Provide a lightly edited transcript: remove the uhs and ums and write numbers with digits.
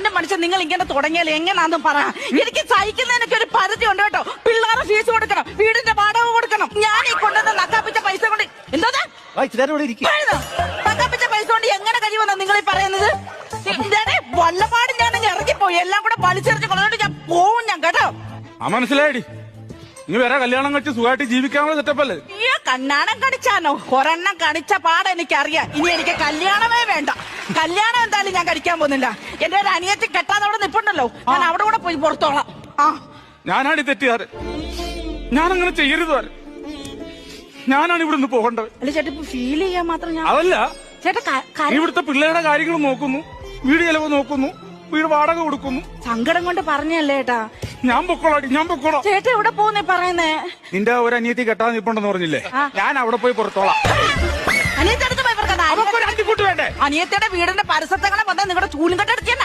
പൊന്നു മനുഷ്യൻ നിങ്ങൾ ഇങ്ങനെ തുടങ്ങിയാൽ എങ്ങനാന്നും പറ. എനിക്ക് സഹിക്കുന്നതിനൊക്കെ ഒരു പരിധി ഉണ്ട് കേട്ടോ. പിള്ളേരെ ഫീസ് കൊടുക്കണം, വീടിന്റെ വാടക കൊടുക്കണം. ഞാൻ ഈ കൊണ്ടുവന്ന നക്കാപ്പിച്ച പൈസ കൊണ്ട് എന്തോ നക്കാപ്പിച്ച പൈസ കൊണ്ട് എങ്ങനെ കഴിയുമെന്നാ നിങ്ങൾ ഈ പറയുന്നത്? വല്ലപാട് ഞാൻ ഇറങ്ങിപ്പോയി, എല്ലാം കൂടെ വലിച്ചെറിഞ്ഞ് കൊണ്ടുപോയിട്ട് ഞാൻ പോവും ഞാൻ കേട്ടോ. മനസ്സിലായി. നീ വേറെ കല്യാണം കഴിച്ച് സുഖമായിട്ട് ജീവിക്കാനുള്ള സെറ്റപ്പല്ലേ? ഈ കണ്ണാണം കടിച്ചാനോ? ഒരെണ്ണം കടിച്ച പാട് എനിക്കറിയാം. ഇനി എനിക്ക് കല്യാണമേ വേണ്ട. കല്യാണം എന്തായാലും ഞാൻ കഴിക്കാൻ പോകുന്നില്ല. എന്റെ ഒരു അനിയത്തി കെട്ടാൻ അവിടെ നിപ്പുണ്ടല്ലോ, ഞാൻ അവിടെ കൂടെ പോയി പുറത്തോളാം. ഞാനാണ് ഈ തെറ്റുകാരൻ. ഞാനങ്ങനെ ചെയ്യരുത്. ഞാനാണ് ഇവിടുന്ന് പോകേണ്ടത്. അല്ല ചേട്ടാ, ഇപ്പൊ ഫീൽ ചെയ്യാൻ മാത്രം ഞാൻ അതല്ല ചേട്ടാ. ഇവിടുത്തെ പിള്ളേരുടെ കാര്യങ്ങൾ നോക്കുന്നു, വീട് ചെലവ് നോക്കുന്നു, വീട് വാടക കൊടുക്കുന്നു. സങ്കടം കൊണ്ട് പറഞ്ഞല്ലേ ചേട്ടാ. ഞാൻ പൊക്കോളാം. ചേട്ടാ എവിടെ പോകുന്നേ പറയുന്നേ? നിന്റെ ഒരു അനിയത്തി കെട്ടാൻ നിൽപ്പുണ്ടെന്ന് പറഞ്ഞില്ലേ, ഞാൻ അവിടെ പോയി പുറത്തോളാം. അനിയത്തിയുടെ വീടിന്റെ പരിസരത്തെങ്ങനെ വന്നാൽ നിങ്ങളുടെ ചൂലും കെട്ടെടുത്ത് തന്നെ